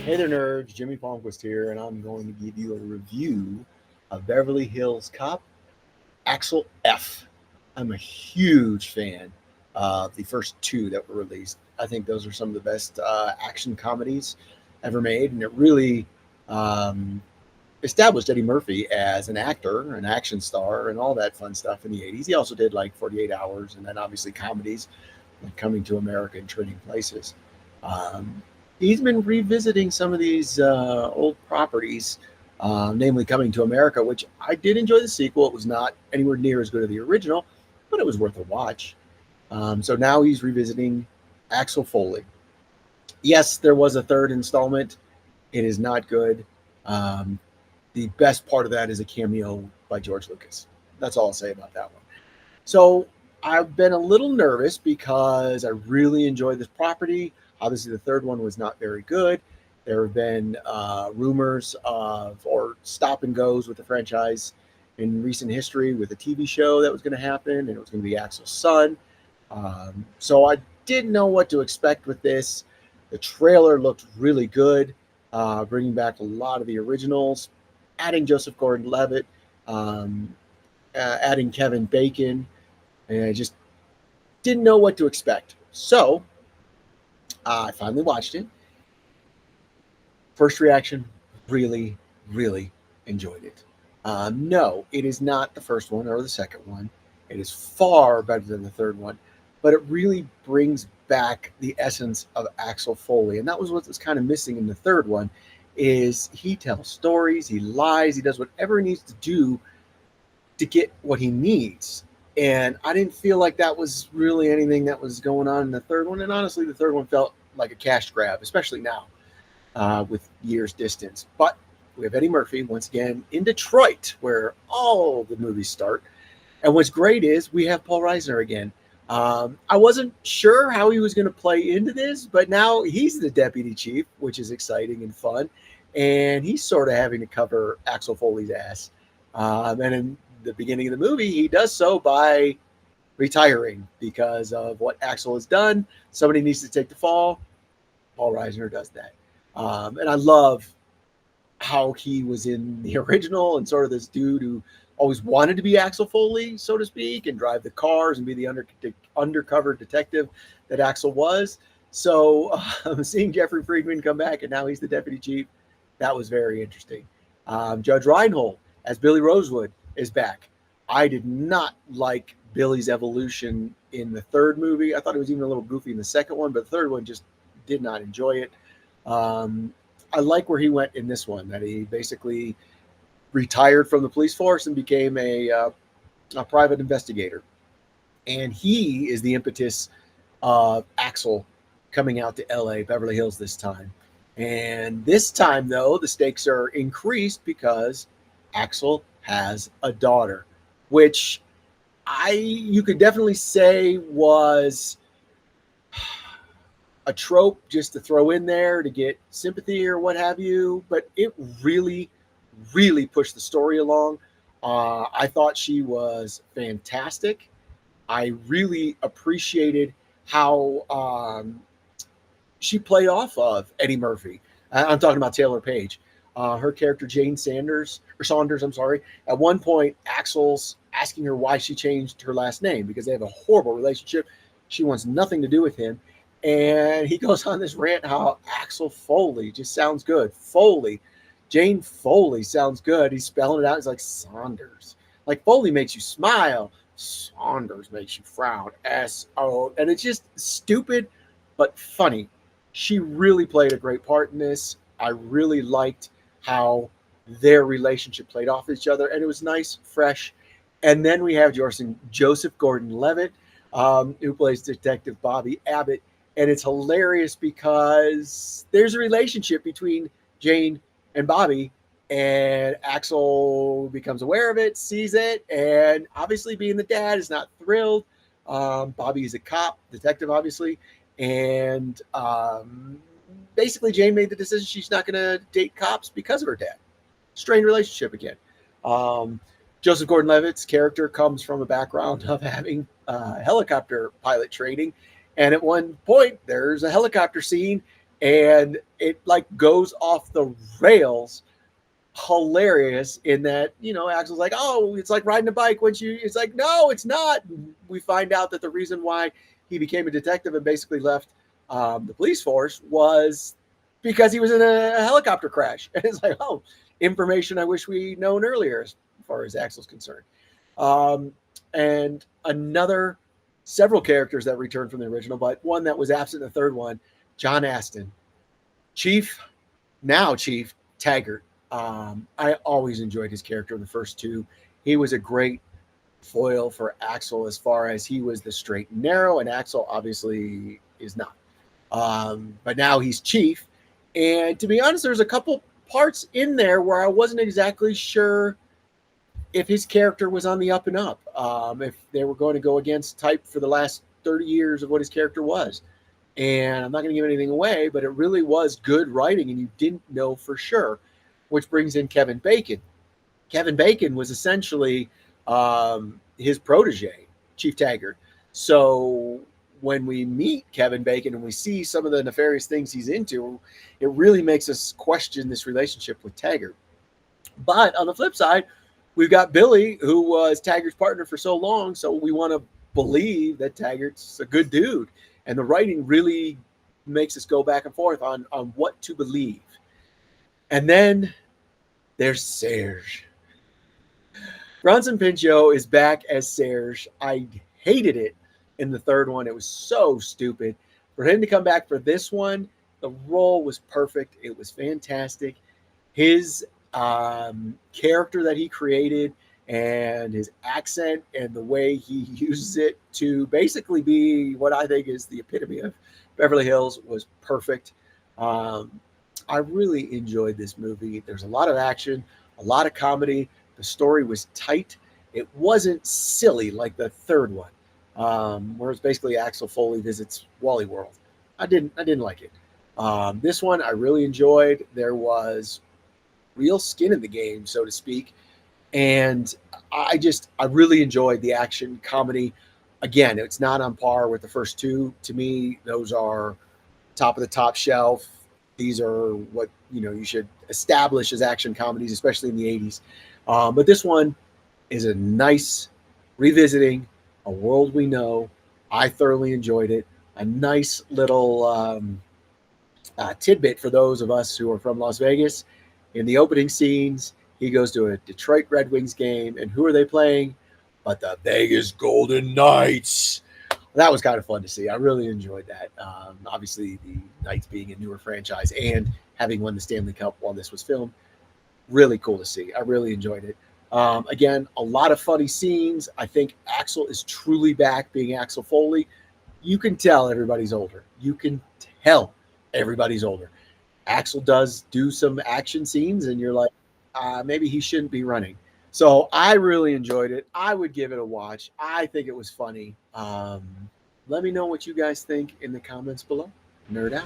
Hey there, nerds. Jimmy Palmquist here, and I'm going to give you a review of Beverly Hills Cop, Axel F. I'm a huge fan of the first two that were released. I think those are some of the best action comedies ever made, and it really um, established Eddie Murphy as an actor, an action star, and all that fun stuff in the 80s. He also did like 48 Hours, and then obviously comedies like Coming to America and Trading Places. Um, he's been revisiting some of these old properties, namely Coming to America, which I did enjoy the sequel. It was not anywhere near as good as the original, but it was worth a watch. So now he's revisiting Axel Foley. Yes, there was a third installment. It is not good. Um, the best part of that is a cameo by George Lucas. That's all I'll say about that one. So I've been a little nervous because I really enjoyed this property. Obviously, the third one was not very good. There have been rumors of or stop and goes with the franchise in recent history with a TV show that was going to happen, and it was going to be Axel's son. So I didn't know what to expect with this. The trailer looked really good, bringing back a lot of the originals, adding Joseph Gordon-Levitt, um, adding Kevin Bacon, and I just didn't know what to expect. So I finally watched it. First reaction, really, really enjoyed it. No, it is not the first one or the second one. It is far better than the third one, but it really brings back the essence of Axel Foley, and that was what was kind of missing in the third one. Is he tells stories, he lies, he does whatever he needs to do to get what he needs. And I didn't feel like that was really anything that was going on in the third one. And honestly, the third one felt like a cash grab, especially now with years distance. But we have Eddie Murphy once again in Detroit, where all the movies start. And what's great is we have Paul Reisner again. I wasn't sure how he was going to play into this, but now he's the deputy chief, which is exciting and fun. And he's sort of having to cover Axel Foley's ass. And in the beginning of the movie, he does so by retiring because of what Axel has done. Somebody needs to take the fall. Paul Reisner does that. And I love how he was in the original and sort of this dude who always wanted to be Axel Foley, so to speak, and drive the cars and be the undercover detective that Axel was. So seeing Jeffrey Friedman come back and now he's the deputy chief, that was very interesting. Judge Reinhold as Billy Rosewood is back. I did not like Billy's evolution in the third movie. I thought it was even a little goofy in the second one, but the third one just did not enjoy it. I like where he went in this one, that he basically retired from the police force and became a private investigator. And he is the impetus of Axel coming out to LA, Beverly Hills this time. And this time, though, the stakes are increased because Axel has a daughter, which you could definitely say was a trope just to throw in there to get sympathy or what have you, but it really, really pushed the story along. I thought she was fantastic. I really appreciated how she played off of Eddie Murphy. I'm talking about Taylor Page. Her character, Jane Saunders, I'm sorry. At one point, Axel's asking her why she changed her last name because they have a horrible relationship. She wants nothing to do with him. And he goes on this rant how Axel Foley just sounds good. Foley. Jane Foley sounds good. He's spelling it out. He's like Saunders. Like Foley makes you smile. Saunders makes you frown. S-O. And it's just stupid, but funny. She really played a great part in this. I really liked how their relationship played off each other. And it was nice, fresh. And then we have Joseph Gordon-Levitt, who plays Detective Bobby Abbott. And it's hilarious because there's a relationship between Jane and Bobby, and Axel becomes aware of it, sees it, and obviously being the dad is not thrilled. Bobby is a cop, detective, obviously, and basically Jane made the decision she's not going to date cops because of her dad. Strained relationship again. Joseph Gordon-Levitt's character comes from a background of having helicopter pilot training. And at one point, there's a helicopter scene and it like goes off the rails hilarious in that, Axel's like, oh, it's like riding a bike when you, it's like, no, it's not. We find out that the reason why he became a detective and basically left the police force was because he was in a helicopter crash. And it's like, oh, information I wish we'd known earlier as far as Axel's concerned. Um, and another several characters that returned from the original, but one that was absent in the third one, John Aston, Chief, now Chief Taggart. I always enjoyed his character in the first two. He was a great foil for Axel as far as he was the straight and narrow, and Axel obviously is not. But now he's Chief. And to be honest, there's a couple parts in there where I wasn't exactly sure if his character was on the up and up, if they were going to go against type for the last 30 years of what his character was. And I'm not going to give anything away, but it really was good writing, and you didn't know for sure, which brings in Kevin Bacon. Kevin Bacon was essentially his protege, Chief Taggart. So when we meet Kevin Bacon and we see some of the nefarious things he's into, it really makes us question this relationship with Taggart. But on the flip side, we've got Billy, who was Taggart's partner for so long, so we want to believe that Taggart's a good dude. And the writing really makes us go back and forth on what to believe. And then there's Serge. Bronson Pinchot is back as Serge. I hated it in the third one. It was so stupid. For him to come back for this one, the role was perfect. It was fantastic. His character that he created and his accent and the way he uses it to basically be what I think is the epitome of Beverly Hills was perfect. I really enjoyed this movie. There's a lot of action, a lot of comedy. The story was tight. It wasn't silly like the third one, where it's basically Axel Foley visits Wally World. I didn't like it. This one I really enjoyed. There was real skin in the game, so to speak. And I really enjoyed the action comedy. Again, it's not on par with the first two. To me, those are top of the top shelf. These are what you should establish as action comedies, especially in the 80s. But this one is a nice revisiting a world we know. I thoroughly enjoyed it. A nice little tidbit for those of us who are from Las Vegas. In the opening scenes, he goes to a Detroit Red Wings game, and who are they playing? But the Vegas Golden Knights. That was kind of fun to see. I really enjoyed that. Obviously, the Knights being a newer franchise and having won the Stanley Cup while this was filmed, really cool to see. I really enjoyed it. Again, a lot of funny scenes. I think Axel is truly back being Axel Foley. You can tell everybody's older. You can tell everybody's older. Axel does do some action scenes, and you're like, maybe he shouldn't be running. So I really enjoyed it. I would give it a watch. I think it was funny. Let me know what you guys think in the comments below. Nerd out.